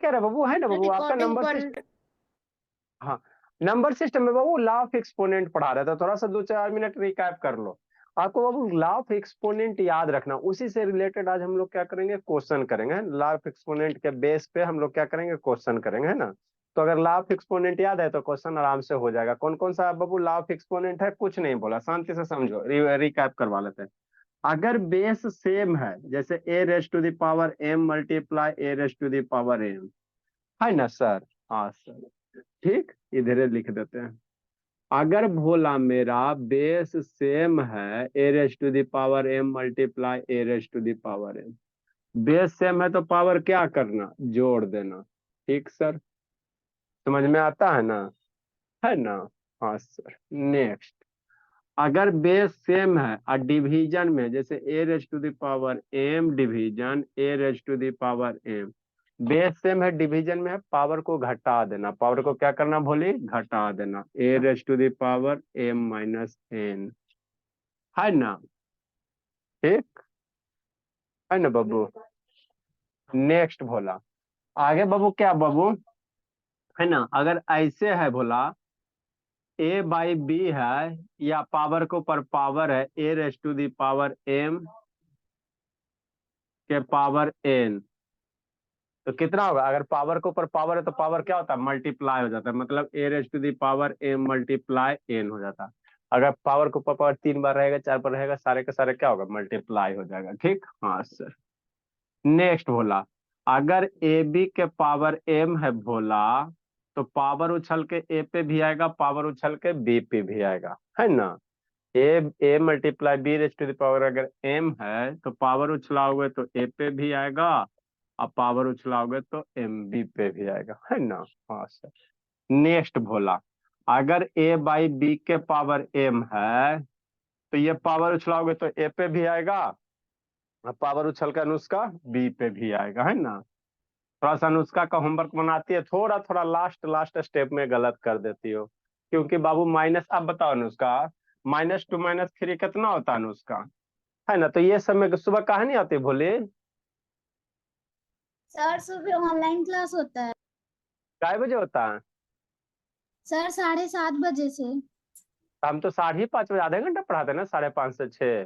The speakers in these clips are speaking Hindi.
क्या रहा बाबू, है ना बाबू आपका रिकॉर्डिंग नंबर बन। सिस्टम। हाँ, नंबर सिस्टम में बाबू लॉ ऑफ एक्सपोनेंट पढ़ा रहा था, थोड़ा सा 2-4 मिनट रिकैप कर लो। आपको बाबू लॉ ऑफ एक्सपोनेंट याद रखना, उसी से रिलेटेड आज हम लोग क्या करेंगे, क्वेश्चन करेंगे। लॉ ऑफ एक्सपोनेंट के बेस पे हम लोग क्या करेंगे, क्वेश्चन करेंगे, है ना। तो अगर लॉ ऑफ एक्सपोनेंट याद है तो क्वेश्चन आराम से हो जाएगा। कौन कौन सा बाबू लॉ ऑफ एक्सपोनेंट है, कुछ नहीं बोला, शांति से समझो, रिकैप करवा लेते हैं। अगर बेस सेम है, जैसे A raise to the power M multiply A raise to the power M, है ना सर। हाँ सर, ठीक, इधर लिख देते हैं। अगर भोला मेरा बेस सेम है, A raise to the power M multiply A raise to the power M, base same है तो पावर क्या करना, जोड़ देना। ठीक सर, समझ में आता है ना, है ना। हाँ सर, नेक्स्ट। अगर बेस सेम है और डिवीजन में, जैसे A raise to the power M division A raise to the power M, base same है डिवीजन में है, पावर को घटा देना, पावर को क्या करना भोली, घटा देना, A raise to the power M minus N, है ना। ठीक, है ना बाबू। नेक्स्ट भोला, आगे बाबू क्या बाबू, है ना। अगर ऐसे है भोला, ए बाई बी है, या पावर को पर पावर है, A raise to the power M के पावर एन, तो कितना होगा, अगर पावर को ऊपर पावर है तो पावर क्या होता है, मल्टीप्लाई हो जाता है, मतलब A raise to the power M multiply N हो जाता है। अगर पावर को ऊपर पावर 3 बार रहेगा, 4 बार रहेगा, सारे के सारे क्या होगा, मल्टीप्लाई हो जाएगा। ठीक, हाँ सर। नेक्स्ट भोला, अगर ए बी के पावर एम है भोला, तो पावर उछल के ए पे भी आएगा, पावर उछल के बी पे भी आएगा, है ना। A A multiply B raise to the power अगर एम है तो पावर उछलाओगे तो ए पे भी आएगा, अब पावर उछलाओगे तो एम बी पे भी आएगा, है ना। हाँ सर। नेक्स्ट भोला, अगर ए बाई बी के पावर एम है, तो ये पावर उछलाओगे तो ए पे भी आएगा, अब पावर उछल कर अनुष्का बी पे भी आएगा, है ना। थोड़ा सा अनुष्का का होमवर्क बनाती है, थोड़ा थोड़ा लास्ट लास्ट स्टेप में गलत कर देती हो, क्योंकि बाबू माइनस, अब बताओ अनुष्का, -2 - 3 कितना होता है अनुष्का, है ना। तो ये सब में सुबह कहा नहीं आती भोले, सर सुबह ऑनलाइन क्लास होता है। काय बजे होता है। सर 7:30 बजे से। तो हम तो 5:30 बजे आधे घंटा पढ़ाते हैं ना, 5:30 से 6।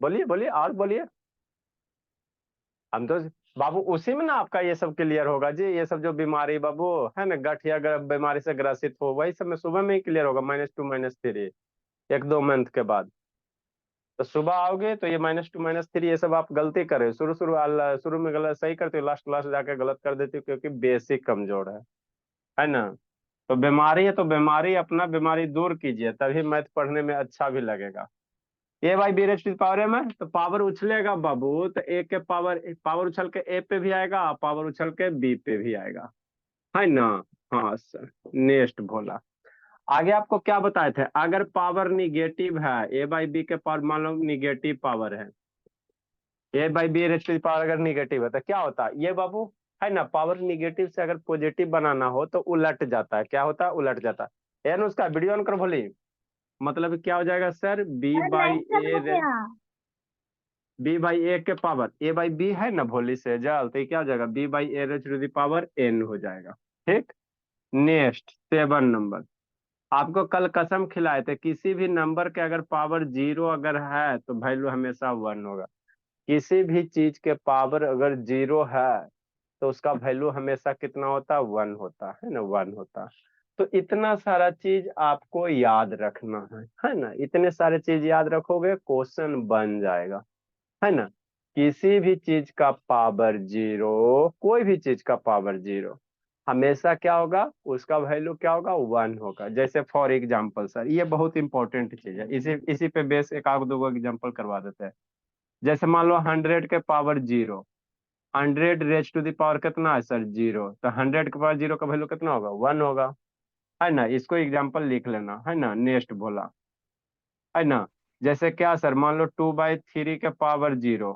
बोलिए बोलिए और बोलिए। हम तो बाबू उसी में ना आपका ये सब क्लियर होगा जी, ये सब जो बीमारी बाबू है ना, गठिया बीमारी से ग्रसित हो, वही सब में सुबह में ही क्लियर होगा, -2 - 3, 1-2 मंथ के बाद। तो सुबह आओगे तो ये -2 - 3 ये सब आप गलती कर रहे हो, शुरू में गलत सही करते हो, लास्ट लास्ट जाके गलत कर देते हो, क्योंकि बेसिक कमजोर है ना। तो बीमारी है तो बीमारी, अपना बीमारी दूर कीजिए, तभी मैथ पढ़ने में अच्छा भी लगेगा। ए बाई बी रेस्ट पावर में तो पावर उछलेगा बाबू, तो ए के पावर, पावर उछल के ए पे भी आएगा, पावर उछल के बी पे भी आएगा, है ना। हाँ सर। नेक्स्ट भोला, आगे आपको क्या बताए थे, अगर पावर निगेटिव है, ए बाई बी के पावर मान लो निगेटिव पावर है, ए बाई बी रेस्ट पावर अगर निगेटिव है तो क्या होता है ये बाबू, है ना। पावर निगेटिव से अगर पॉजिटिव बनाना हो तो उलट जाता है, क्या होता है, उलट जाता है। यानी उसका वीडियो ऑन कर भोली, मतलब क्या हो जाएगा sir, B sir by line खत्म हो ए, गया। बी बाई ए के पावर ए बाई बी है ना भोली से जल, तो ये क्या हो जाएगा, B by A raise to the power n हो जाएगा। ठीक। नेक्स्ट 7 नंबर, आपको कल कसम खिलाए थे, किसी भी नंबर के अगर पावर 0 अगर है तो वैल्यू हमेशा 1 होगा। किसी भी चीज के पावर अगर 0 है तो उसका वैल्यू हमेशा कितना होता है, 1 होता है ना, 1 होता है। तो इतना सारा चीज आपको याद रखना है ना। इतने सारे चीज याद रखोगे क्वेश्चन बन जाएगा, है ना। किसी भी चीज का पावर 0, कोई भी चीज का पावर 0 हमेशा क्या होगा, उसका वैल्यू क्या होगा, 1 होगा। जैसे फॉर एग्जाम्पल सर, ये बहुत इंपॉर्टेंट चीज है, इसी इसी पे बेस एक आध दो एग्जाम्पल करवा देते हैं। जैसे मान लो 100 के power 0, 100 raise to the power कितना है सर, 0, तो 100 के पावर 0 का वैल्यू कितना होगा, 1 होगा, है ना। इसको एग्जाम्पल लिख लेना, है ना। नेक्स्ट बोला, है ना। जैसे क्या सर, मान लो 2/3 के पावर 0,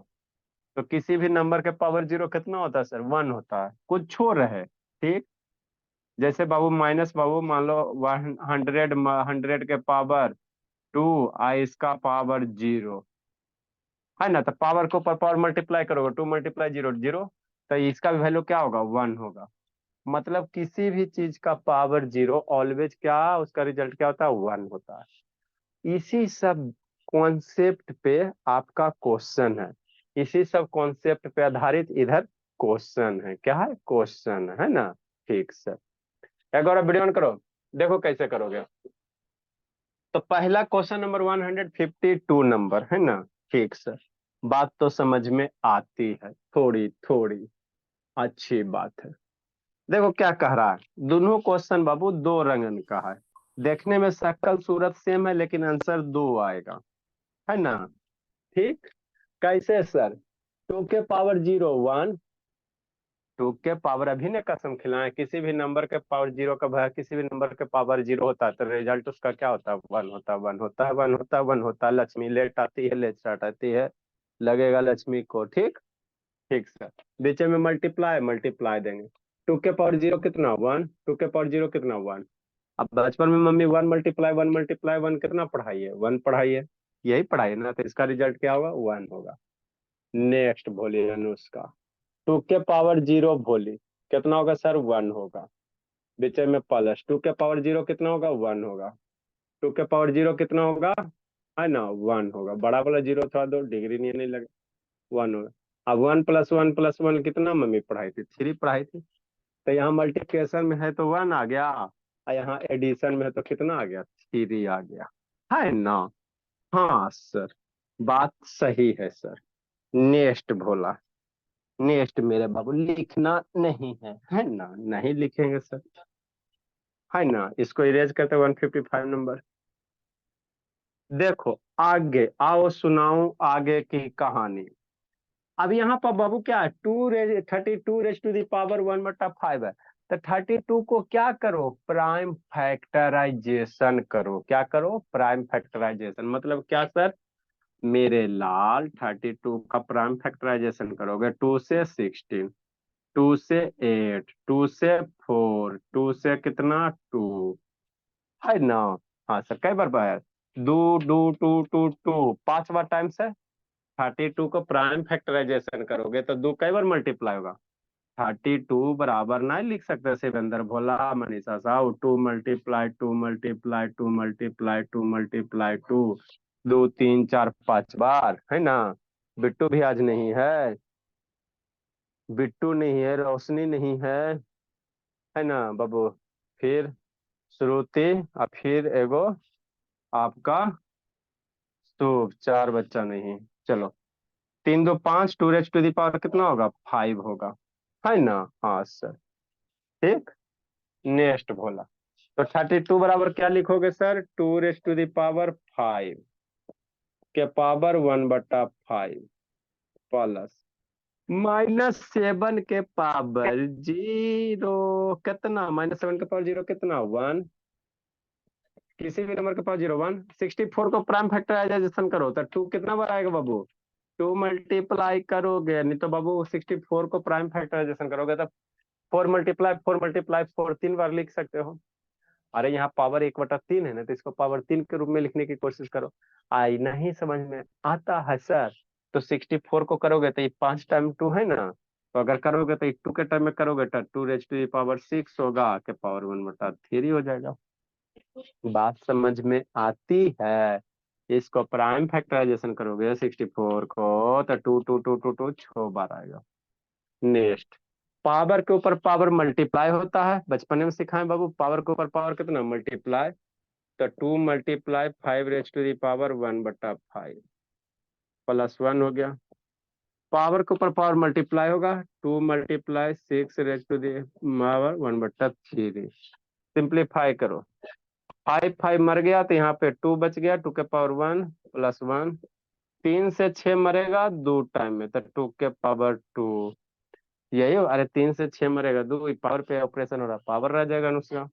तो किसी भी नंबर के पावर 0 कितना होता है सर, 1 होता है, कुछ छोड़ रहे। ठीक। जैसे बाबू माइनस बाबू मान लो 100, 100 के पावर 2 आई इसका पावर 0, है ना। तो पावर को ऊपर पावर मल्टीप्लाई करोगे, 2 × 0 0, तो इसका भी वैल्यू क्या होगा, 1 होगा। मतलब किसी भी चीज का पावर 0 ऑलवेज क्या, उसका रिजल्ट क्या होता है, 1 होता है। इसी सब कॉन्सेप्ट पे आपका क्वेश्चन है, इसी सब कॉन्सेप्ट पे आधारित इधर क्वेश्चन है, क्या है, क्वेश्चन है ना। ठीक सर, क्या गौरव, वीडियो ऑन करो, देखो कैसे करोगे। तो पहला क्वेश्चन नंबर 152 नंबर है ना। ठीक सर, बात तो समझ में आती है थोड़ी थोड़ी, अच्छी बात है। देखो क्या कह रहा है, दोनों क्वेश्चन बाबू दो रंगन का है। देखने में शक्ल सूरत सेम है, लेकिन आंसर दो आएगा, है ना। ठीक, कैसे सर, 2 के पावर 0 1, 2 के पावर, अभी ने कसम खिलाए, किसी भी नंबर के पावर 0 का भैया, किसी भी नंबर के पावर 0 होता है तो रिजल्ट उसका क्या होता है, 1 होता है, 1 होता है, 1 होता है, 1 होता है। लक्ष्मी लेट आती है, लेट स्टार्ट आती है, लगेगा लक्ष्मी को। ठीक, ठीक सर। बीच में मल्टीप्लाई मल्टीप्लाई देंगे, 2 के पावर 0 कितना, 1, 2 के पावर 0 कितना, 1। अब बचपन में मम्मी 1 × 1 × 1 कितना पढ़ाई है, 1 पढ़ाई है, यही पढ़ाई है ना, तो इसका रिजल्ट क्या होगा, 1 होगा। नेक्स्ट बोलिए अनुष्का, 2 के पावर 0 बोली, कितना होगा सर, 1 होगा। बीच में प्लस, 2 के पावर 0 कितना होगा, 1 होगा। 2 के पावर 0 कितना होगा, है ना, 1 होगा। बड़ा वाला जीरो थोड़ा दो, डिग्री नहीं लगे, 1 होगा। अब 1 + 1 + 1 कितना मम्मी पढ़ाई थी, 3 पढ़ाई थी। तो यहाँ मल्टीप्लिकेशन में है तो 1 आ गया, और यहाँ एडिशन में है तो कितना आ गया, 3 आ गया, है ना। हाँ सर, बात सही है सर। नेक्स्ट भोला, नेक्स्ट मेरे बाबू, लिखना नहीं है ना, नहीं लिखेंगे सर, है ना। इसको इरेज करते 155 नंबर। देखो आगे आओ, सुनाऊं आगे की कहानी। अब यहाँ पर बाबू क्या है, 32 रेज टू दी पावर 1/5 है। तो 32 को क्या करो, प्राइम फैक्टराइजेशन करो। क्या करो, प्राइम फैक्टराइजेशन, मतलब क्या सर, मेरे लाल 32 का प्राइम फैक्टराइजेशन करोगे, 2 से 16, 2 से 8, 2 से 4, 2 से कितना 2, है ना। हाँ सर, कई बार पाया, दो, दो, टू टू टू, 5 बार टाइम्स है। 32 को प्राइम फैक्टराइजेशन करोगे तो दो कई बार मल्टीप्लाई होगा। 32 बराबर ना लिख सकते शिवेंद्र भोला, मनीषा साहू, 2 × 2 × 2 × 2 2 3 4 5 बार, है ना। बिट्टू भी आज नहीं है, बिट्टू नहीं है, रोशनी नहीं है ना बाबू। फिर श्रुति, और फिर एगो आपका शुभ, 4 बच्चा नहीं। चलो, 3 2 5, 2 रेज टू दी पावर कितना होगा, 5 होगा, है ना। हाँ सर, ठीक। नेक्स्ट बोला, तो 32 बराबर क्या लिखोगे sir, 2 raise to the power 5 के पावर 1/5 प्लस -7 के पावर 0 कितना, -7 के पावर 0 कितना, 1। किसी भी नंबर के पावर 0 1। 64 को प्राइम फैक्टराइजेशन करो तो 2 कितना बार आएगा बाबू, 2 मल्टीप्लाई करोगे, नहीं तो बाबू 64 को प्राइम फैक्टराइजेशन करोगे तो 4 × 4 × 4 3 बार लिख सकते हो। अरे यहाँ पावर 1/3 है ना, तो इसको पावर 3 के रूप में लिखने की कोशिश करो। आई नहीं समझ में आता है सर, तो 64 को करोगे तो ये 5 टाइम 2 है ना, तो अगर करोगे तो 2 के टाइम में करोगे तो 2 रेज टू दी पावर 6 होगा, के पावर 1/3 हो जाएगा। बात समझ में आती है। इसको प्राइम फैक्टराइजेशन करोगे 64 को तो 2 2 2 2 2 6 बार आएगा। नेक्स्ट, पावर के ऊपर पावर मल्टीप्लाई होता है, बचपन में सिखाएं बाबू, पावर के ऊपर पावर कितना मल्टीप्लाई, तो 2 × 5 रेज टू दी पावर 1/5 +1 हो गया। पावर के ऊपर पावर मल्टीप्लाई होगा, 2 × 6 raise to the power 1/3। Simplify करो, 5 5 मर गया तो यहाँ पे 2 बच गया, 2 के पावर 1 +1। 3 से 6 मरेगा 2 टाइम में, तो 2 के पावर 2, यही हो। अरे 3 से 6 मरेगा, 2 पावर पे ऑपरेशन हो रहा, पावर रह जाएगा अनुष्का।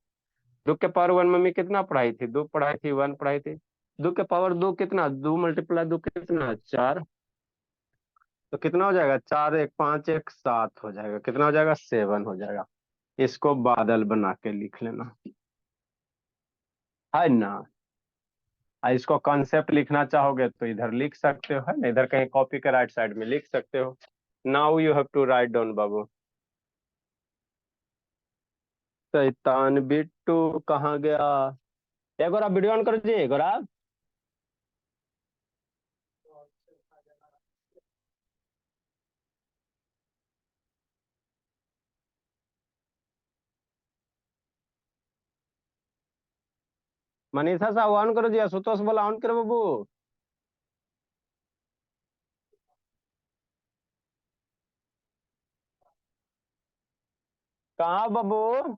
2 के पावर 1 मम्मी कितना पढ़ाई थी, 2 पढ़ाई थी, 1 पढ़ाई थी। 2 के पावर 2 कितना, 2 × 2 कितना, 4। तो कितना हो जाएगा, 4 1 5 1 7 हो जाएगा, कितना हो जाएगा, 7 हो जाएगा। इसको बादल बना के लिख लेना, है ना। इसको कॉन्सेप्ट लिखना चाहोगे तो इधर लिख सकते हो, है ना, इधर कहीं कॉपी के राइट साइड में लिख सकते हो। Now you have to write down बाबू। शैतान बिट्टू कहाँ गया? एक बार आप वीडियो ऑन करो जी, एक बार आप। मनीषा साहब ऑन करो जी, आशुतोष बोला ऑन करो बाबू। कहाँ बाबू?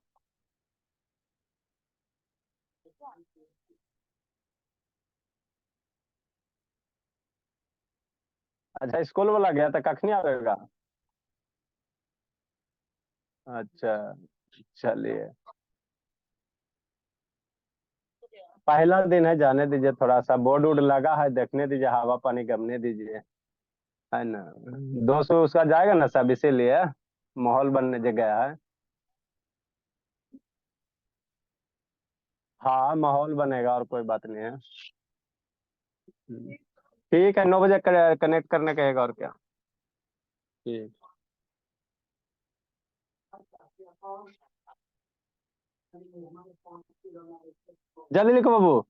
अच्छा स्कूल वाला गया था, कखनी आएगा? अच्छा चलिए, पहला दिन है, जाने दीजिए, थोड़ा सा बोर्ड वोर्ड लगा है, देखने दीजिए, हवा पानी गमने दीजिए, है ना। दोस्त उसका जाएगा ना सब, इसीलिए माहौल बनने जो गया है। हाँ माहौल बनेगा, और कोई बात नहीं है। ठीक है, 9 बजे कनेक्ट करने कहेगा, और क्या। ठीक। जल्दी लिखो बाबू।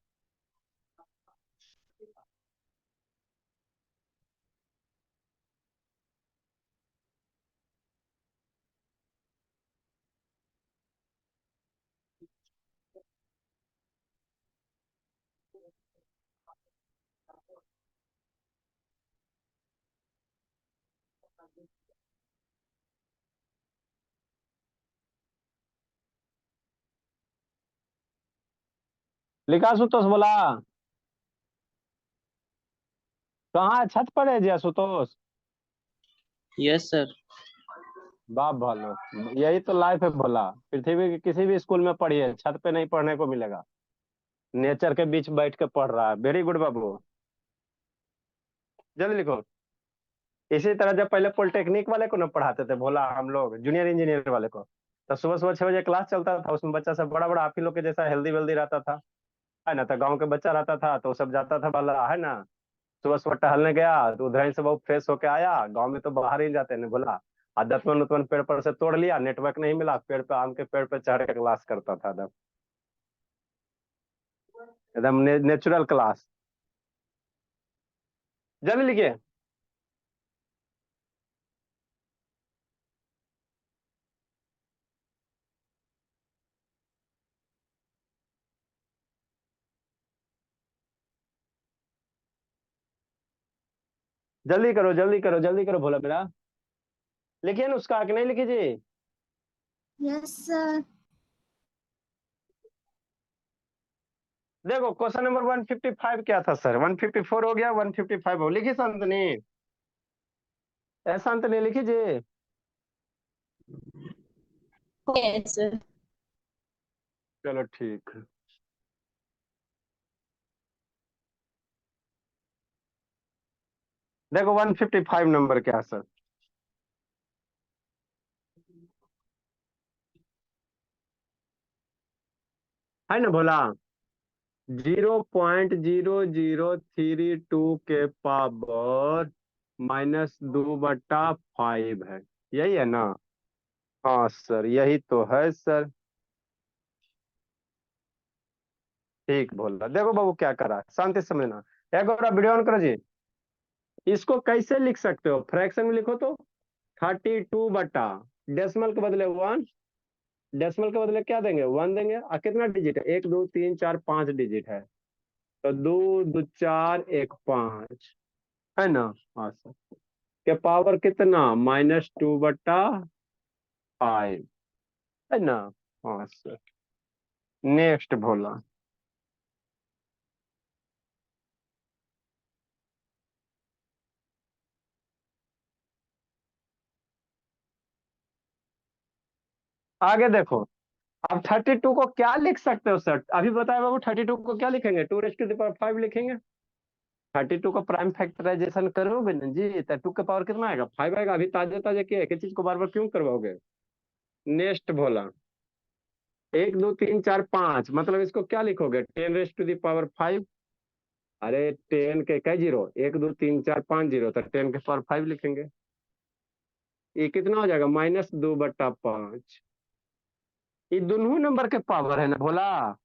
लिखा सुतोष बोला? कहाँ है? छत पर है जी आशुतोष? Yes sir. बाप भालो, यही तो लाइफ है भोला। पृथ्वी के किसी भी स्कूल में पढ़िए, छत पे नहीं पढ़ने को मिलेगा। नेचर के बीच बैठ के पढ़ रहा है, वेरी गुड बाबू। जल्दी लिखो। इसी तरह जब पहले पॉलिटेक्निक वाले को ना पढ़ाते थे भोला, हम लोग जूनियर इंजीनियर वाले को, तो सुबह सुबह 6 बजे क्लास चलता था, उसमें बच्चा सब बड़ा बड़ा आप ही लोग के जैसा हेल्दी वेल्दी रहता था, है ना। तो गांव के बच्चा रहता था, तो सब जाता था भला, है ना। सुबह सुबह टहलने गया तो उधर से बहुत फ्रेश होके आया, गांव में तो बाहर ही जाते हैं बोला। दतवन उतवन पेड़ पर से तोड़ लिया, नेटवर्क नहीं मिला, पेड़ पे आम के पेड़ पे चढ़ के क्लास करता था एकदम। एकदम नेचुरल क्लास। जल्दी लिखिए। जल्दी करो जल्दी करो जल्दी करो भोला मेरा। लिखिए ना उसका, आगे नहीं लिखी जी। Yes sir. देखो क्वेश्चन नंबर 155 क्या था सर? 154 हो गया, 155 हो, लिखी शांतनी। शांतनी लिखी जी। Yes sir. चलो ठीक है। देखो 155 नंबर क्या है सर? है ना भोला? 0.0032 के पावर -2/5 है, यही है ना? हाँ सर यही तो है सर। ठीक बोला। देखो बाबू क्या करा, शांति से समझना। एक बार वीडियो ऑन करो जी। इसको कैसे लिख सकते हो, फ्रैक्शन में लिखो तो 32 डेसिमल के बदले 1, डेसिमल के बदले क्या देंगे, 1 देंगे। और कितना डिजिट है, 1 2 3 4 5 डिजिट है, तो 2 2 4 1 5, है ना। हाँ सर। के पावर कितना, -2/5, है ना। हाँ सर। नेक्स्ट भोला। आगे देखो। अब 32 को क्या लिख सकते हो सर? अभी बताया बाबू, 32 को क्या लिखेंगे, 2⁵5 लिखेंगे। 32 का प्राइम फैक्टराइजेशन करोगे ना जी, तो 2 का पावर कितना आएगा, 5 आएगा। अभी ताजे ताजे के एक ही चीज को बार बार क्यों करवाओगे। नेक्स्ट भोला। 1 2 3 4 5, मतलब इसको क्या लिखोगे, 10⁵5। अरे 10 के कई जीरो, 1 2 3 4 5 जीरो, तो 10 के पावर 5 लिखेंगे। ये कितना हो जाएगा, -2/5। ये दोनों नंबर के पावर है ना भोला,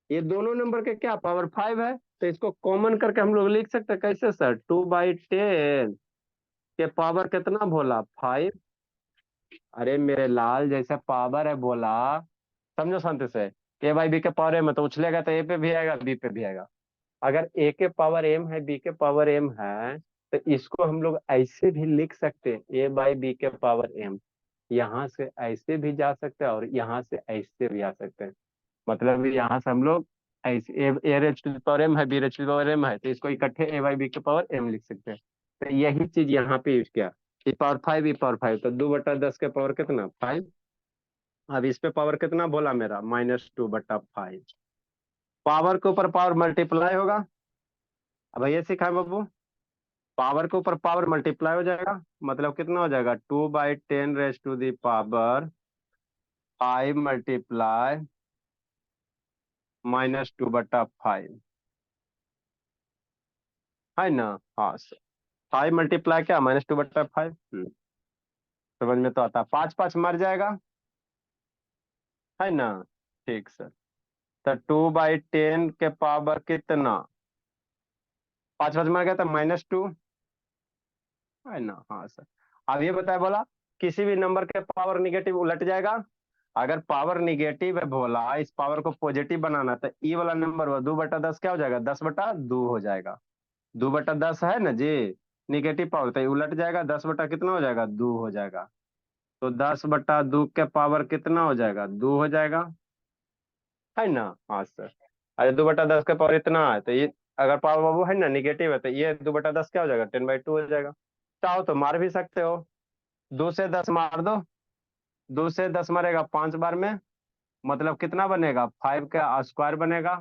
ये दोनों नंबर के क्या पावर 5 है, तो इसको कॉमन करके हम लोग लिख सकते हैं कैसे सर, 2/10 के पावर कितना भोला, 5। अरे मेरे लाल, जैसा पावर है भोला, समझो शांति से, A/B के पावर m है तो उछलेगा तो A पे भी आएगा, B पे भी आएगा। अगर A के पावर m है, B के पावर m है, तो इसको हम लोग ऐसे भी लिख सकते हैं, A/B के पावर m। यहाँ से ऐसे भी जा सकते हैं और यहाँ से ऐसे भी आ सकते हैं। मतलब यहाँ से हम लोग ऐसे A raise to power m है, B raise to power m है, तो इसको इकट्ठे A/B के पावर m लिख सकते हैं। तो यही चीज यहाँ पे यूज किया, E/5 E/5, तो 2/10 के पावर कितना, 5। अब इस पे पावर कितना बोला मेरा, -2/5। पावर के ऊपर पावर मल्टीप्लाई होगा। अब ये सीखा है बाबू, पावर के ऊपर पावर मल्टीप्लाई हो जाएगा, मतलब कितना हो जाएगा, 2/10⁻⁵ -2/5 है ना। हाँ, 5 क्या, -2/5। समझ में तो आता, 5 5 मर जाएगा, है ना। ठीक सर, तो 2/10 के पावर कितना, 5 5 मर गया तो -2, है ना। हाँ सर। अब ये बताया बोला, किसी भी नंबर के पावर निगेटिव उलट जाएगा। अगर पावर निगेटिव है बोला, इस पावर को पॉजिटिव बनाना, तो ई वाला नंबर वो 2/10 क्या हो जाएगा, 10/2 हो जाएगा। 2/10 है ना जी, निगेटिव पावर, तो ये उलट जाएगा, 10 कितना हो जाएगा, 2 हो जाएगा। तो 10/2 के पावर कितना हो जाएगा, 2 हो जाएगा, है ना। हाँ सर। अरे 2/10 का पावर इतना है, तो ये अगर पावर बाबू है ना निगेटिव है, तो ये 2/10 क्या हो जाएगा, 10/2 हो जाएगा। चाहो तो मार भी सकते हो, 2 से 10 मार दो, 2 से 10 मरेगा 5 बार में, मतलब कितना बनेगा, 5 का स्क्वायर बनेगा।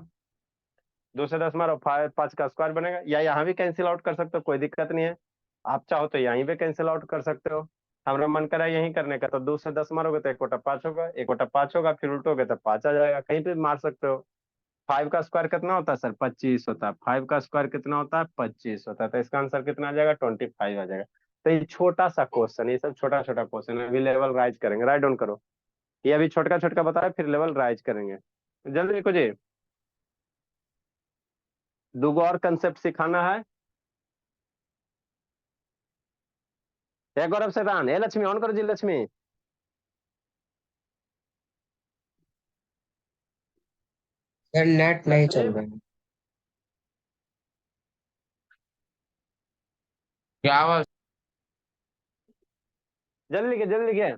2 से 10 मारो, 5 का स्क्वायर बनेगा, या यहाँ भी कैंसिल आउट कर सकते हो, कोई दिक्कत नहीं है। आप चाहो तो यहीं पे कैंसिल आउट कर सकते हो। हमारा मन करा यहीं करने का, तो 2 से 10 मारोगे तो 1/5 होगा, 1/5 होगा, फिर उल्टोगे तो 5 आ जाएगा, कहीं पे मार सकते हो। 5 का स्क्वायर कितना होता है सर, 25 होता है। 5 का स्क्वायर कितना होता है, 25 होता है, तो इसका आंसर कितना आ जाएगा, 25 आ जाएगा। तो ये छोटा सा क्वेश्चन, ये सब छोटा छोटा क्वेश्चन है, अभी लेवल राइज करेंगे, राइट डाउन करो। ये अभी छोटका छोटका बताया, फिर लेवल राइज करेंगे। जल्दी देखो जी, दो और कंसेप्ट सिखाना है। ए गौरव सेदान, ए लक्ष्मी ऑन करो जी, लक्ष्मी। सर नेट नहीं लक्ष्मी, चल रहा है। क्या आवाज। जल्दी लिखे जल्दी लिखे।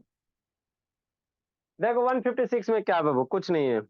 देखो 156 में क्या है बाबू, कुछ नहीं है।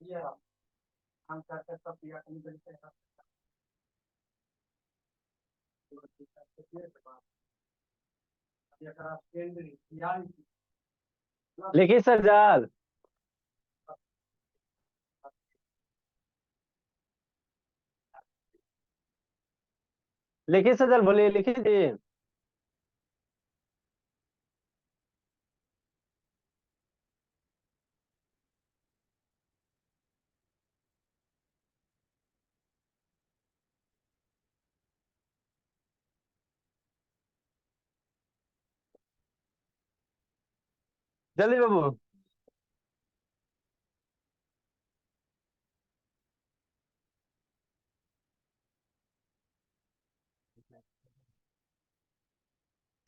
जल्दी लिखे बाबू। लिखिए सर जाल, लिखिए सर जाल, बोलिए लिखिए जी। जल्दी बाबू।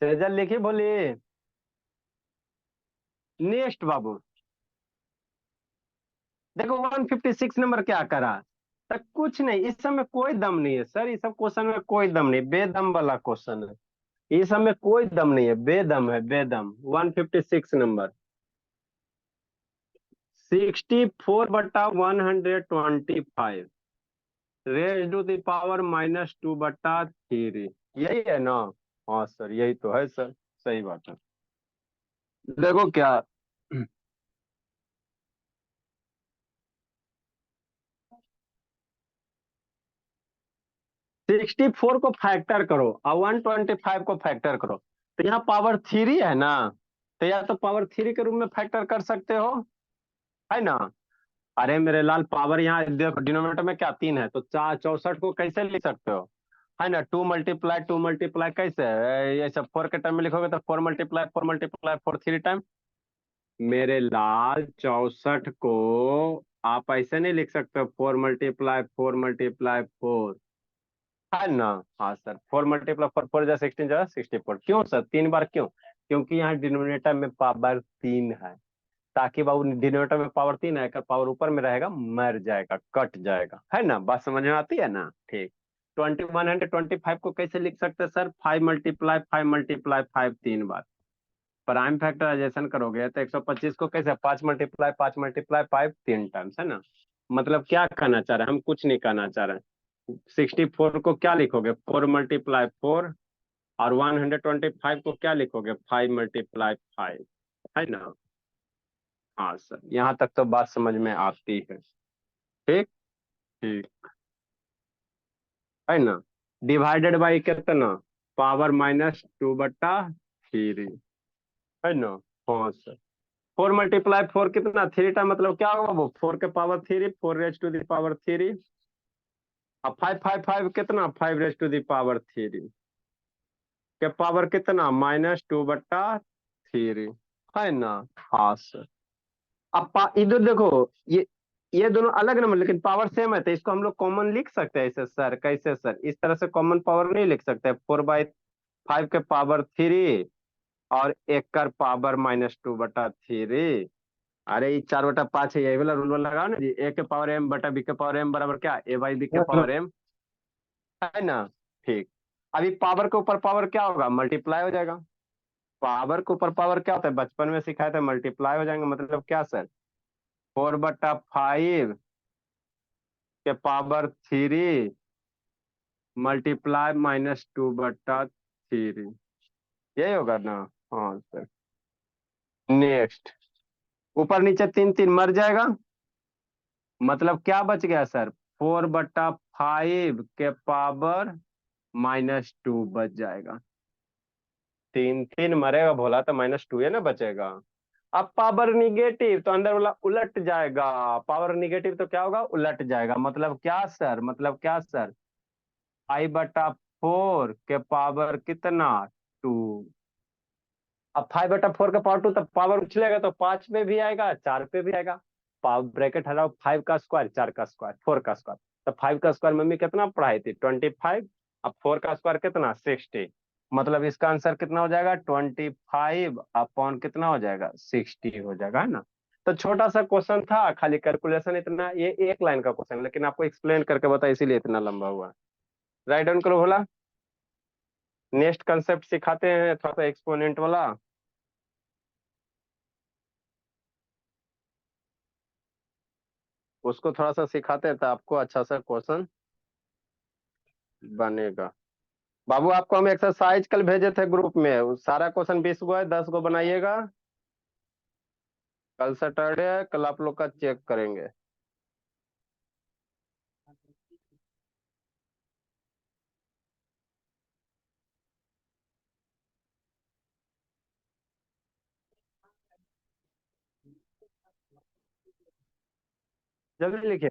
सेजल लिखिए, बोलिए। नेक्स्ट बाबू, देखो 156 नंबर क्या करा, तो कुछ नहीं, इस सब में कोई दम नहीं है सर, इस सब क्वेश्चन में कोई दम नहीं, बेदम वाला क्वेश्चन है, इस सब में कोई दम नहीं है, बेदम है बेदम। 156 number, 64/125 raise to the power -2/3, यही है ना? हाँ सर यही तो है सर, सही बात है। देखो क्या, 64 को फैक्टर करो और 125 को फैक्टर करो, तो यहाँ पावर थ्री है ना, तो या तो पावर थ्री के रूप में फैक्टर कर सकते हो, है ना? अरे मेरे लाल, पावर यहाँ देखो डिनोमिनेटर में क्या तीन है, तो 4 64 को कैसे लिख सकते हो, है ना? टू मल्टीप्लाई कैसे है? ये सब 4 के टर्म में लिखोगे तो 4 × 4 × 4 थ्री टाइम। मेरे लाल 64 को आप ऐसे नहीं लिख सकते, 4 × 4 × 4 है ना? हाँ सर, 4 × 4 = 16 × 64, क्यों सर 3 बार क्यों? क्योंकि यहाँ डिनोमिनेटर में पावर 3 है, ताकि बाबू डिनोमिनेटर में पावर 3 है, पावर ऊपर में रहेगा मर जाएगा, कट जाएगा, है ना? बात समझ में आती है ना? ठीक। 125 को कैसे लिख सकते हैं सर? 5 × 5 × 5 3 बार। प्राइम फैक्टराइजेशन करोगे तो 125 को कैसे, 5 × 5 × 5 तीन टाइम्स, है ना? मतलब क्या कहना चाह रहे हैं हम? कुछ नहीं कहना चाह रहे हैं। 64 को क्या लिखोगे, 4 × 4, और 125 को क्या लिखोगे, 5 × 5, है ना? हाँ सर, यहाँ तक तो बात समझ में आती है। ठीक। ठीक, है ना? डिवाइडेड बाई कितना, पावर -2/3, है ना? हाँ सर। 4 × 4 कितना, थ्री टाइम, मतलब क्या होगा वो, 4 के power 3, 4 raise to the power 3, अब 5 5 5 कितना, 5 रेज टू द पावर 3 के पावर कितना, -2/3, है ना? हाँ सर। अब इधर देखो, ये दोनों अलग नंबर लेकिन पावर सेम है, तो इसको हम लोग कॉमन लिख सकते हैं ऐसे सर, कैसे सर? इस तरह से कॉमन पावर नहीं लिख सकते, 4/5 के पावर 3 और एक कर पावर -2/3। अरे ये 4/5 है, यही वाला रूल लगाओ ना जी, ए के पावर m बटा बी के पावर m बराबर क्या, a/b के पावर m, है ना? ठीक। अभी पावर के ऊपर पावर क्या होगा, मल्टीप्लाई हो जाएगा। पावर के ऊपर पावर क्या होता है, बचपन में सिखाया था, मल्टीप्लाई हो जाएंगे, मतलब क्या सर, 4/5 के पावर 3 मल्टीप्लाई -2/3, यही होगा ना? हाँ सर। नेक्स्ट, ऊपर नीचे तीन तीन मर जाएगा, मतलब क्या बच गया सर, 4/5 के पावर -2 बच जाएगा। तीन तीन मरेगा भोला, तो -2 है ना बचेगा। अब पावर निगेटिव तो अंदर वाला उलट जाएगा, पावर निगेटिव तो क्या होगा, उलट जाएगा, मतलब क्या सर, मतलब क्या सर, I/4 के पावर कितना, 2। अब 5/4 का पावर 2, तब पावर उछलेगा तो 5 पे भी आएगा, 4 पे भी आएगा। पावर ब्रैकेट हटाओ, 5 का स्क्वायर, 4 का स्क्वायर, 4 का स्क्वायर, तो 5 का स्क्वायर मम्मी कितना पढ़ाई थी, 25। अब 4 का स्क्वायर कितना, 60। मतलब इसका आंसर कितना हो जाएगा, 25 अपॉन कितना हो जाएगा, 60 हो जाएगा, है ना? तो छोटा सा क्वेश्चन था, खाली कैलकुलेशन इतना, ये एक लाइन का क्वेश्चन, लेकिन आपको एक्सप्लेन करके बता, इसीलिए इतना लंबा हुआ। राइट डाउन करो भोला। नेक्स्ट कंसेप्ट सिखाते हैं थोड़ा सा एक्सपोनेंट वाला। उसको थोड़ा सा सिखाते हैं तो आपको अच्छा सा क्वेश्चन बनेगा। बाबू आपको हम एक्सरसाइज कल भेजे थे ग्रुप में, सारा क्वेश्चन 20 गो है, 10 गो बनाइएगा। कल सैटरडे है, कल आप लोग का चेक करेंगे। जल्दी लिखिए।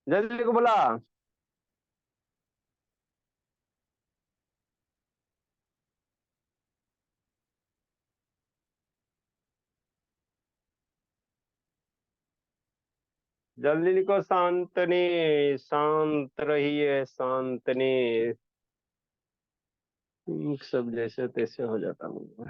जल्दी को बोला। जल्दी लिखो शांतनी। शांत रहिए शांतनी। सब जैसे तैसे हो जाता हूँ।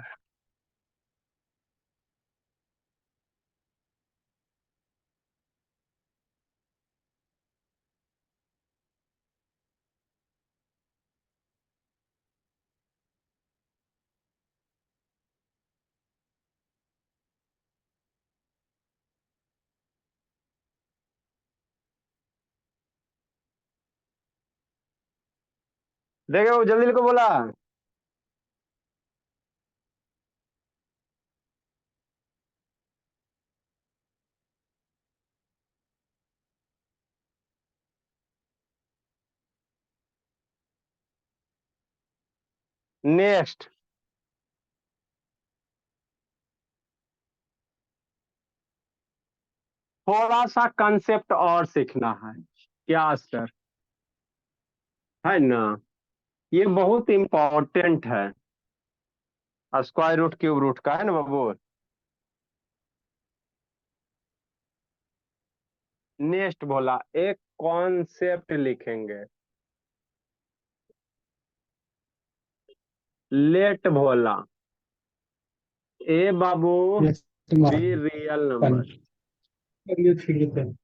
देखे वो जल्दी लिखो बोला। नेक्स्ट। थोड़ा सा कंसेप्ट और सीखना है क्या सर? है ना? ये बहुत इंपॉर्टेंट है। स्क्वायर रूट क्यूब रूट का है ना बाबू। नेक्स्ट बोला एक कॉन्सेप्ट लिखेंगे। लेट भोला ए बाबू Yes, tomorrow. B real Fun. Number. You feel it.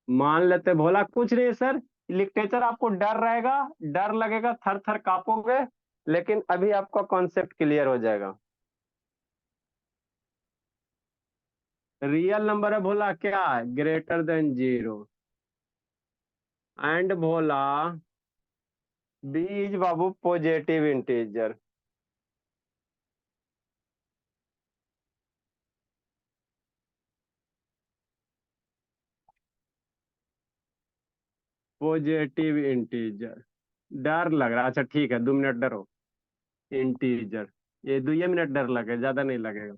मान लेते भोला कुछ नहीं सर। लिटरेचर आपको डर रहेगा। डर लगेगा थर थर कांपोगे। लेकिन अभी आपका कॉन्सेप्ट क्लियर हो जाएगा। रियल नंबर है भोला क्या है? Greater than zero. And Bhola B is बाबू पॉजिटिव इंटीजर। Positive integer. डर लग रहा अच्छा ठीक है 2 मिनट डरो। इंटीजर। ये 2 मिनट डर लगे ज्यादा नहीं लगेगा।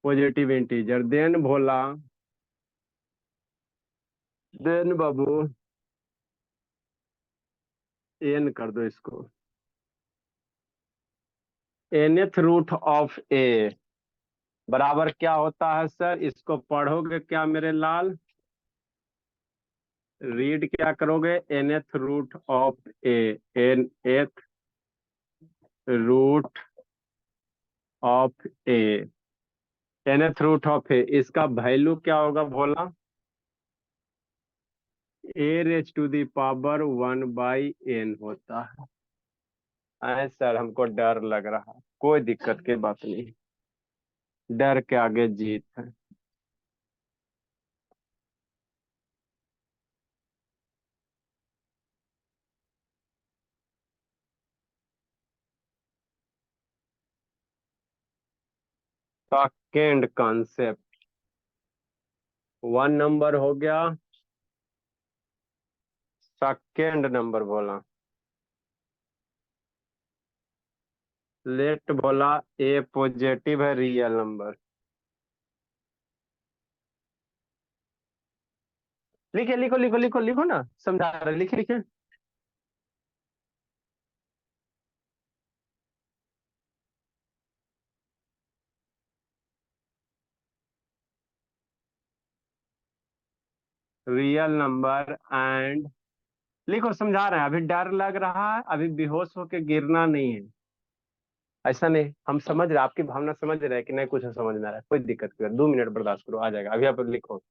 पॉजिटिव इंटीजर देन भोला। देन बाबू एन कर दो इसको। nth रूट ऑफ ए बराबर क्या होता है सर? इसको पढ़ोगे क्या मेरे लाल? रीड क्या करोगे? nth root of A. nth root of A. nth root of A इसका वैल्यू क्या होगा Bhola? A raise to the power 1/n होता है। सर हमको डर लग रहा है कोई दिक्कत की बात नहीं। डर के आगे जीत है। सेकेंड कॉन्सेप्ट 1 नंबर हो गया। सेकेंड नंबर बोला। लेट बोला ए पॉजिटिव है रियल नंबर। लिखे लिखो लिखो लिखो लिखो ना समझा रहे लिखे लिखे। रियल नंबर एंड लिखो समझा रहे हैं। अभी डर लग रहा है अभी बेहोश होके गिरना नहीं है। ऐसा नहीं हम समझ रहे आपकी भावना समझ रहे हैं कि नहीं कुछ समझ में आ रहा है कोई दिक्कत नहीं 2 मिनट बर्दाश्त करो आ जाएगा अभी आप लिखो।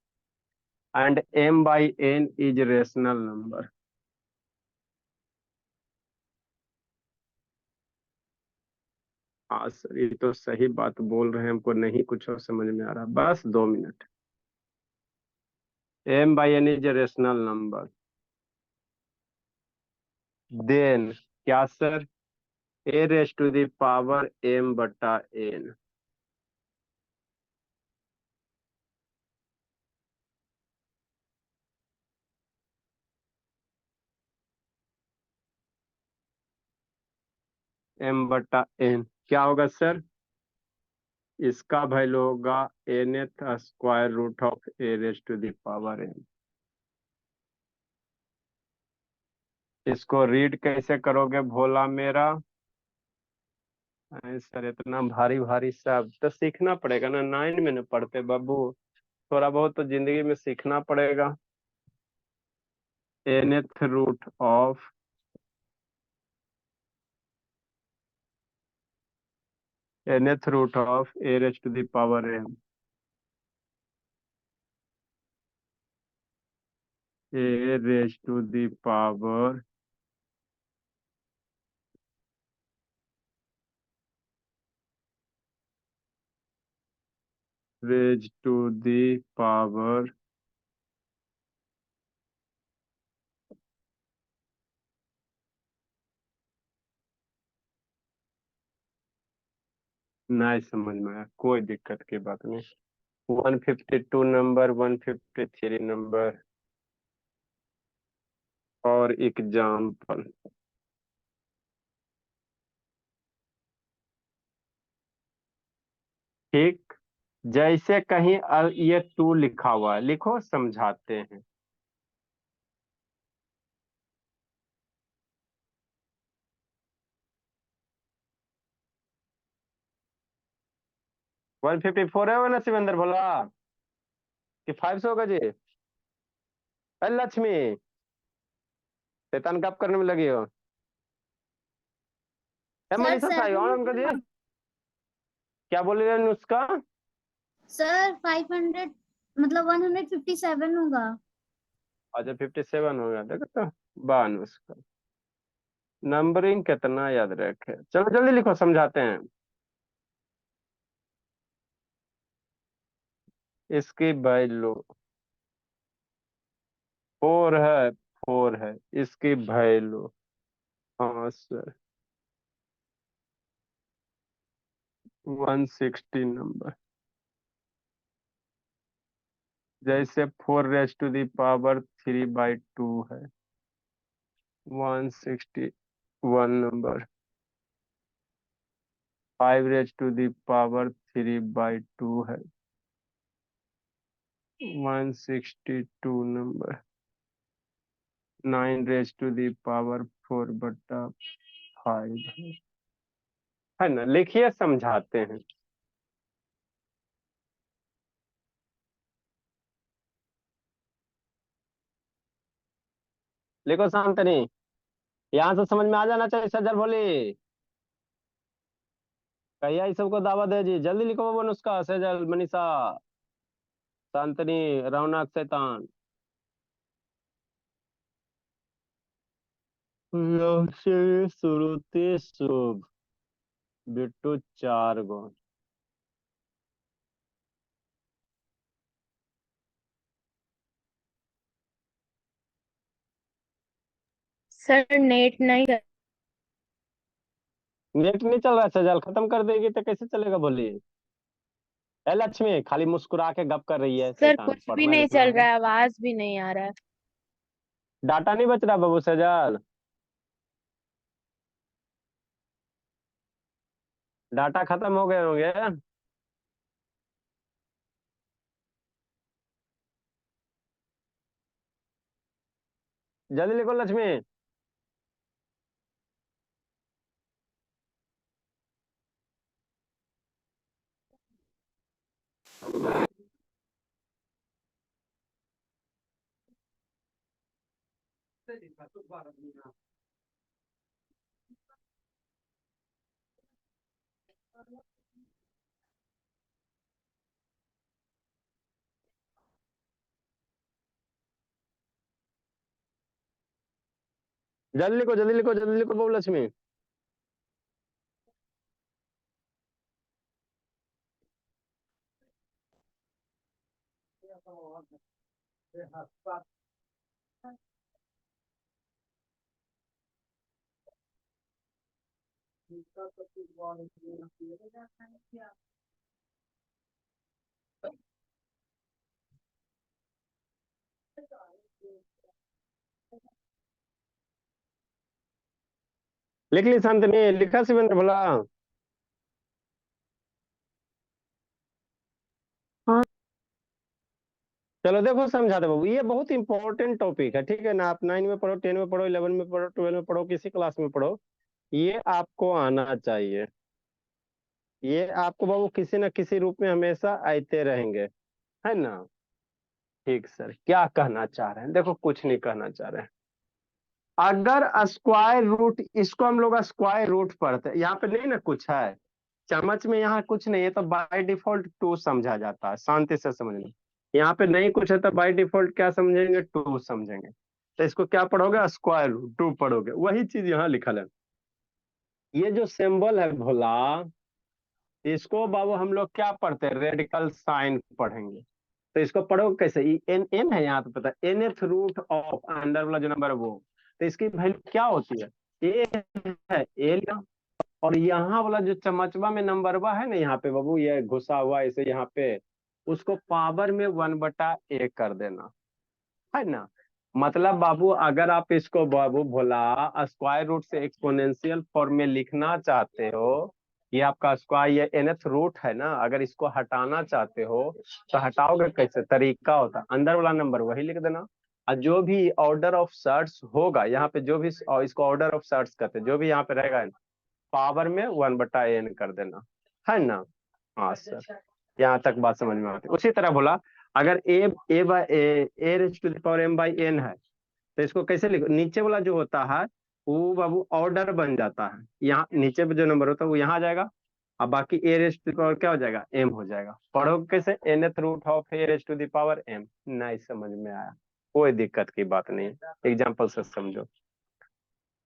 And m/n is rational number. हाँ सर ये तो सही बात बोल रहे हैं हमको नहीं कुछ और समझ में आ रहा बस 2 minute. m/n is rational number. Then क्या sir? A raise to the power m/n। m/n क्या होगा सर? इसका वैल्यू होगा nth square root of a raise to the power n। इसको रीड कैसे करोगे भोला मेरा? अरे सर इतना भारी भारी शब्द तो सीखना पड़ेगा ना, 9 में न पढ़ते बाबू, थोड़ा बहुत तो जिंदगी में सीखना पड़ेगा। nth root of a raise to the power n, a raise to the power raise to the power नहीं समझ में आया, कोई दिक्कत की बात नहीं। 152 नंबर, 153 नंबर और एग्जाम्पल। ठीक, जैसे कहीं ये टू लिखा हुआ है, लिखो समझाते हैं। वन फिफ्टी फोर है वो ना शिवेंद्र बोला कि 5 से होगा जी? अरे लक्ष्मी, शैतान कब करने में लगी हो? ए सर मनीषा साई और अंकल जी, क्या बोल रहे हैं नुस्खा? सर 500 मतलब 157 होगा। अच्छा 57 हो गया, देखो तो बान उसका नंबरिंग कितना याद रखे। चलो जल्दी लिखो समझाते हैं। इसकी वैल्यू 4 है, 4 है इसकी वैल्यू। हाँ सर, 160 नंबर। जैसे 4 रेज टू दी पावर 3/2 है, 161 नंबर। 5 रेज टू दी पावर 3/2 है, 162 नंबर। 9 रेज टू दी पावर 4/5 है ना। लिखिए समझाते हैं। लिखो शांतनी, यहाँ से समझ में आ जाना चाहिए सजल बोली। कहिया इस सबको दावा दे जी, जल्दी लिखो बाबू नुस्खा। सजल, मनीषा, शांतनी, रौनक, शैतान। से श्रुति शुभ, बिट्टू 4 गो। सर नेट नहीं चल- नेट नहीं चल रहा है सजल, खत्म कर देगी तो कैसे चलेगा बोलिए? ए लक्ष्मी, खाली मुस्कुरा के गप कर रही है, सर शैतान कुछ भी पढ़ना नहीं लिखना चल है। रहा है, आवाज भी नहीं आ रहा है। डाटा नहीं बच रहा बाबू सजल, डाटा खत्म हो गए होंगे। जल्दी लिखो लक्ष्मी। जल्दी लिखो, जल्दी लिखो, जल्दी लिखो बाबू लक्ष्मी। लिख ली शांतनी, लिखा शिवेंद्र भोला? चलो देखो समझा दे बाबू, ये बहुत इंपॉर्टेंट टॉपिक है, ठीक है ना। आप 9 में पढ़ो, 10 में पढ़ो, 11 में पढ़ो, 12 में पढ़ो, किसी क्लास में पढ़ो, ये आपको आना चाहिए। ये आपको बाबू किसी न किसी रूप में हमेशा आते रहेंगे, है ना। ठीक सर, क्या कहना चाह रहे हैं? देखो कुछ नहीं कहना चाह रहे हैं। अगर स्क्वायर रूट, इसको हम लोग स्क्वायर रूट पढ़ते हैं, यहाँ पे नहीं ना कुछ है चम्मच में, यहाँ कुछ नहीं है तो बाय डिफॉल्ट टू समझा जाता है, शांति से समझना। यहाँ पे नहीं कुछ है तो बाय डिफॉल्ट क्या समझेंगे? टू समझेंगे। तो इसको क्या पढ़ोगे? स्क्वायर रूट टू पढ़ोगे। वही चीज यहाँ लिखा है। ये जो सिंबल है भोला, इसको बाबू हम लोग क्या पढ़ते हैं? रेडिकल साइन पढ़ेंगे। तो इसको पढ़ोगे कैसे? एन एन है यहाँ, तो पता है nth रूट ऑफ अंडर वाला जो नंबर है वो, तो इसकी वैल्यू क्या होती है? ए है ए, और यहाँ वाला जो चमचवा में नंबरवा है ना यहाँ पे बाबू, ये घुसा हुआ ऐसे यहाँ पे, उसको पावर में 1/a कर देना, है ना। मतलब बाबू अगर आप इसको बाबू भोला स्क्वायर रूट से एक्सपोनेंशियल फॉर्म में लिखना चाहते हो, ये आपका स्क्वायर, ये nth रूट है ना, अगर इसको हटाना चाहते हो तो हटाओगे कैसे? तरीका होता है अंदर वाला नंबर वही लिख देना, और जो भी ऑर्डर ऑफ सर्ट्स होगा यहाँ पे, जो भी इसको ऑर्डर ऑफ सर्ट्स कहते हैं, जो भी यहाँ पे रहेगा पावर में 1/n कर देना, है ना। हाँ सर, यहाँ तक बात समझ में आती है। उसी तरह बोला अगर a by a raise to the power m by n है, तो इसको कैसे लिखो? नीचे वाला जो होता है वो बाबू ऑर्डर बन जाता है, यहाँ नीचे पे जो नंबर होता है वो यहाँ आ जाएगा, और बाकी A raise to the power क्या हो जाएगा? m हो जाएगा। पढ़ोगे कैसे? nth root of A raise to the power m। नहीं समझ में आया, कोई दिक्कत की बात नहीं, एग्जाम्पल से समझो।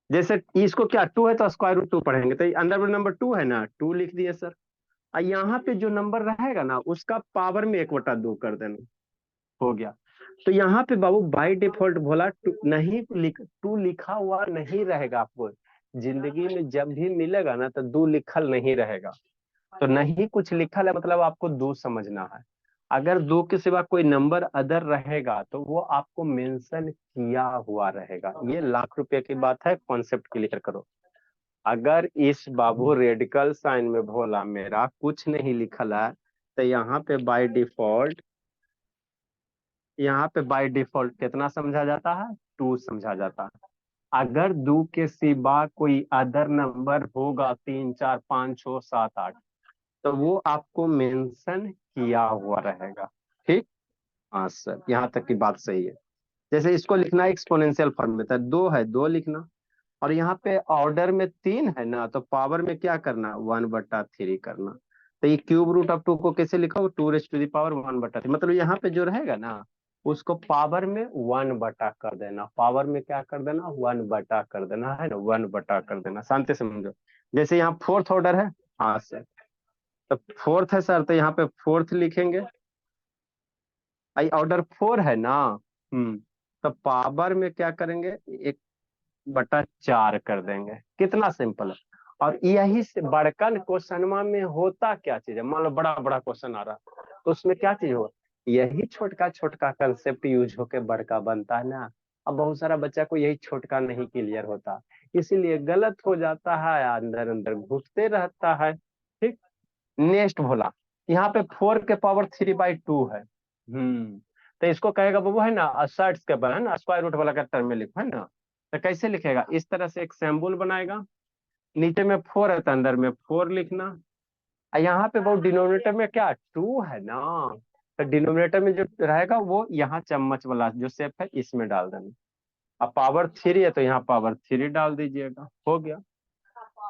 जैसे इसको क्या टू है तो स्क्वायर रूट टू पढ़ेंगे, तो अंदर वाला नंबर टू है ना, टू लिख दिए सर। और यहाँ पे जो नंबर रहेगा ना उसका पावर में 1/2 कर देना, हो गया। तो यहाँ पे बाबू बाय डिफॉल्ट भोला टू लिखा हुआ नहीं रहेगा। आपको जिंदगी में जब भी मिलेगा ना तो दो लिखल नहीं रहेगा। तो नहीं कुछ लिखल है मतलब आपको दो समझना है। अगर दो के सिवा कोई नंबर अदर रहेगा तो वो आपको मेंशन किया हुआ रहेगा। ये लाख रुपए की बात है, कॉन्सेप्ट क्लियर करो। अगर इस बाबू रेडिकल साइन में भोला मेरा कुछ नहीं लिखल है तो यहाँ पे बाय डिफॉल्ट कितना समझा जाता है? टू समझा जाता है। अगर दो के सिवा कोई अदर नंबर होगा 3 4 5 6 7 8 तो वो आपको मेंशन किया हुआ रहेगा। ठीक, हाँ सर, यहाँ तक की बात सही है। जैसे इसको लिखना है एक्सपोनेंशियल फॉर्म में, तो दो है दो लिखना, और यहाँ पे ऑर्डर में 3 है ना तो पावर में क्या करना? 1/3 करना। तो ये क्यूब रूट ऑफ 2 को कैसे लिखो? 2 रेज़ टू द पावर 1/3, मतलब यहाँ पे जो रहेगा ना उसको पावर में 1/, कर देना। पावर में क्या कर देना? 1/, कर देना, है ना, 1/, कर देना। शांति से समझो। जैसे यहाँ फोर्थ ऑर्डर है, हाँ सर, तो फोर्थ है सर, तो यहाँ पे फोर्थ लिखेंगे। आई ऑर्डर 4 है ना, तो पावर में क्या करेंगे? 1/4 कर देंगे। कितना सिंपल है। और यही से बड़का क्वेश्चन में होता क्या चीज है? मान लो बड़ा बड़ा क्वेश्चन आ रहा तो उसमें क्या चीज होगा? यही छोटका छोटका कंसेप्ट यूज होके बड़का बनता है ना। अब बहुत सारा बच्चा को यही छोटका नहीं क्लियर होता, इसीलिए गलत हो जाता है, अंदर अंदर घुसते रहता है। ठीक, नेक्स्ट भोला, यहाँ पे 4 के पावर 3/2 है। तो इसको कहेगा बाबू, है ना, असर्ट्स के है ना, स्क्वायर रूट वाला का टर्म में लिखो, है ना। तो कैसे लिखेगा? इस तरह से एक सिंबल बनाएगा, नीचे में 4 है तो अंदर में 4 लिखना। और यहाँ पे बहुत डिनोमिनेटर में क्या 2 है ना, तो डिनोमिनेटर में जो रहेगा वो यहाँ चम्मच वाला जो शेप है इसमें डाल देना। अब पावर 3 है तो यहाँ पावर 3 डाल दीजिएगा, हो गया।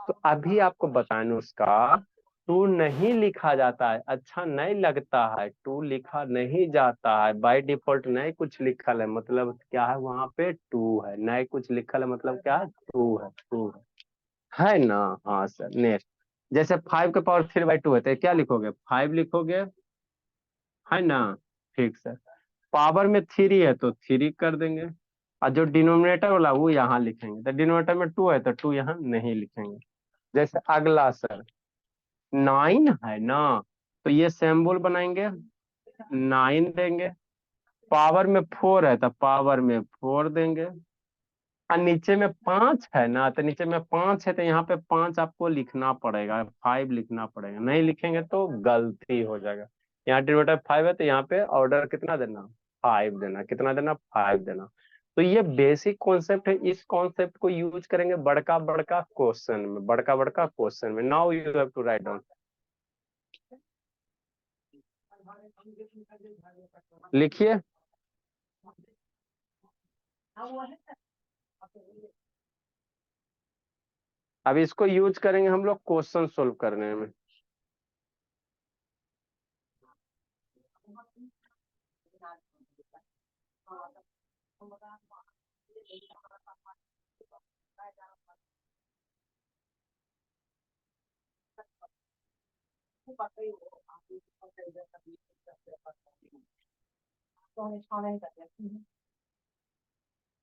तो अभी आपको बताएं उसका, टू नहीं लिखा जाता है, अच्छा नहीं लगता है, टू लिखा नहीं जाता है, बाय डिफॉल्ट नहीं कुछ लिखल है मतलब क्या है? वहां पे टू है। नहीं कुछ लिखल है मतलब क्या है? टू है, टू है ना। हाँ सर, नेक्स्ट, जैसे 5 के पावर 3/2 है तो क्या लिखोगे? 5 लिखोगे, है ना। ठीक सर, पावर में 3 है तो 3 कर देंगे, और जो डिनोमिनेटर वाला वो यहाँ लिखेंगे। तो डिनोमिनेटर में 2 है तो 2 यहाँ नहीं लिखेंगे। जैसे अगला सर 9 है ना, तो ये सिंबल बनाएंगे, 9 देंगे। पावर में 4 है तो पावर में 4 देंगे, और नीचे में 5 है ना, तो नीचे में 5 है तो यहाँ पे 5 आपको लिखना पड़ेगा, 5 लिखना पड़ेगा। नहीं लिखेंगे तो गलती हो जाएगा। यहाँ डिनोमिनेटर 5 है तो यहाँ पे ऑर्डर कितना देना? 5 देना, कितना देना, 5 देना। तो ये बेसिक कॉन्सेप्ट है, इस कॉन्सेप्ट को यूज करेंगे बड़का बड़का क्वेश्चन में, बड़का बड़का क्वेश्चन में। Now you have to write down, लिखिए। अब इसको यूज करेंगे हम लोग क्वेश्चन सोल्व करने में।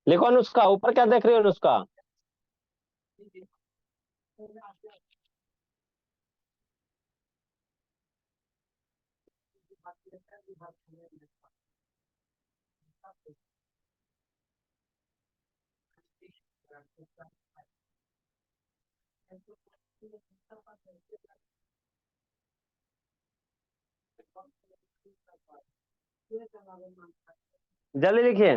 लिखो अनुष्का, ऊपर क्या देख रही हो अनुष्का? जल्दी लिखिए।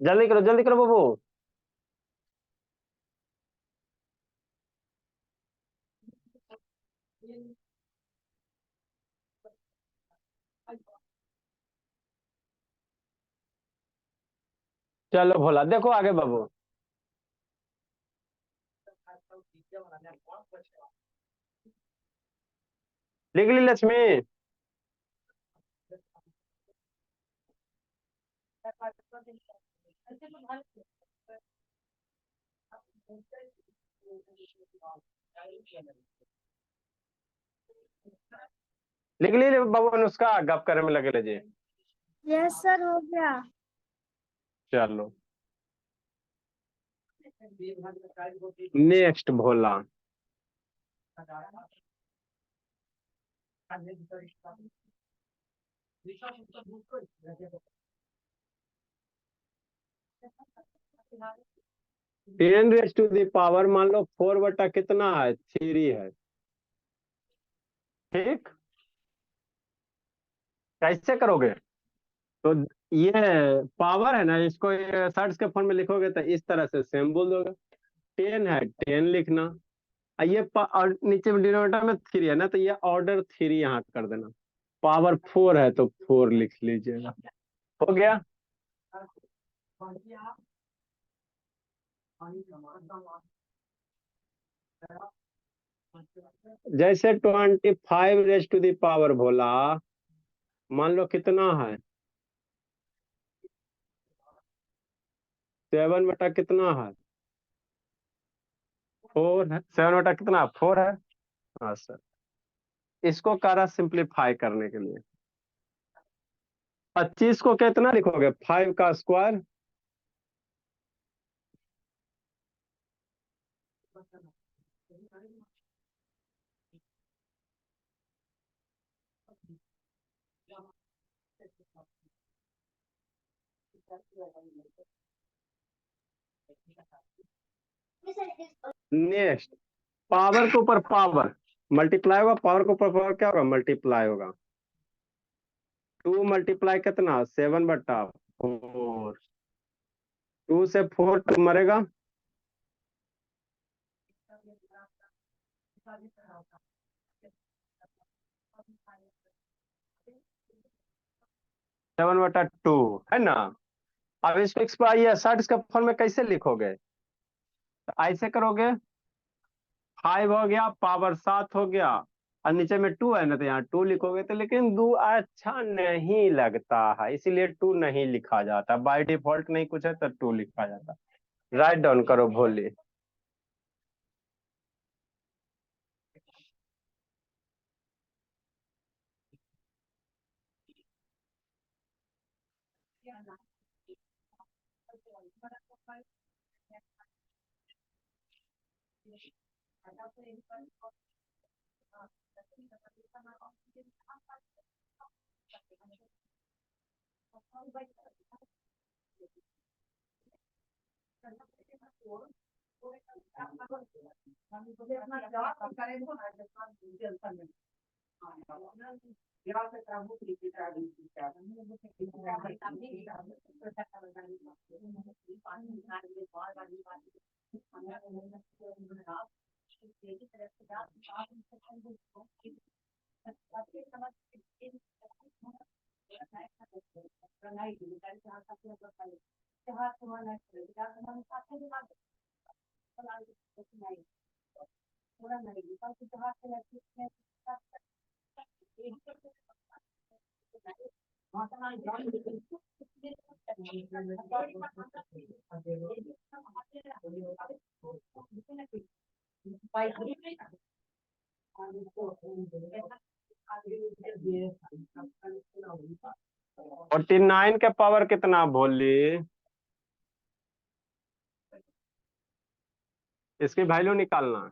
जल्दी करो बाबू। चलो भोला, देखो आगे बाबू। लिख ली लक्ष्मी? लिख ली बाबू अनुष्का, गप करे में लगे लीजिए। यस सर, हो गया। चलो next Bhola. Ten raise to the power, मान लो 4 बटा कितना है, 3 है। ठीक, कैसे करोगे? तो ये पावर है ना, इसको सर्च के फॉर्म में लिखोगे तो इस तरह से सेम बोल दोगे। 10 है, 10 लिखना। ये और नीचे में डिनोमिनेटर में 3 है ना, तो ये ऑर्डर 3 यहाँ कर देना। पावर 4 है तो 4 लिख लीजिएगा। हो गया। जैसे 25 रेस टू द पावर भोला, मान लो कितना है, 7 बटा कितना है, 4 है। 7 बटा कितना, 4 है। हाँ सर, इसको करा सिंप्लीफाई करने के लिए। 25 को कितना लिखोगे, 5 का स्क्वायर। नेक्स्ट, पावर के ऊपर पावर मल्टीप्लाई होगा, पावर के ऊपर पावर क्या होगा, मल्टीप्लाई होगा। 2 मल्टीप्लाई कितना, 7 बटा 4। 2 से 4 2 मरेगा। सेवन बटा 2 है ना। अब इसको एक्सपाइर 60 का फॉर्म में कैसे लिखोगे, तो ऐसे करोगे। 5 हो गया, पावर 7 हो गया, और नीचे में 2 है ना, तो यहाँ 2 लिखोगे। तो लेकिन 2 अच्छा नहीं लगता है, इसीलिए 2 नहीं लिखा जाता। बाय डिफॉल्ट नहीं कुछ है तो 2 लिखा जाता। राइट डाउन करो भोले। 49 के पावर कितना बोली? इसकी वैल्यू निकालना।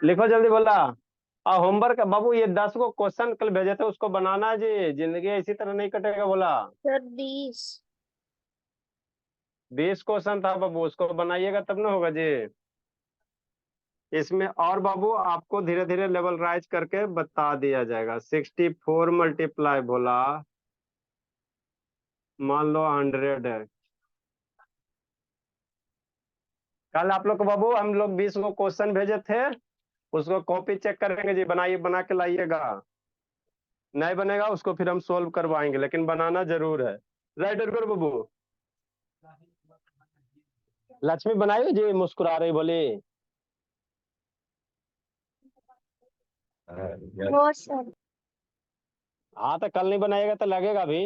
लिखो जल्दी बोला। होमवर्क बाबू, ये 10 को क्वेश्चन कल भेजे थे, उसको बनाना है जी, जिंदगी इसी तरह नहीं कटेगा। बोला सर 20। 20 क्वेश्चन था बाबू, उसको बनाइएगा तब ना होगा जी। इसमें और बाबू आपको धीरे धीरे लेवल राइज करके बता दिया जाएगा। 64 मल्टीप्लाई बोला, मान लो 100 है। कल आप लोग को बाबू हम लोग 20 को क्वेश्चन भेजे थे, उसको कॉपी चेक करेंगे जी, बनाइए, बना के लाइएगा। नहीं बनेगा उसको फिर हम सोल्व करवाएंगे, लेकिन बनाना जरूर है। राइट करो बाबू। लक्ष्मी बनाई जी, मुस्कुरा रही बोली। No sir. हाँ तो कल नहीं बनाएगा तो लगेगा भी।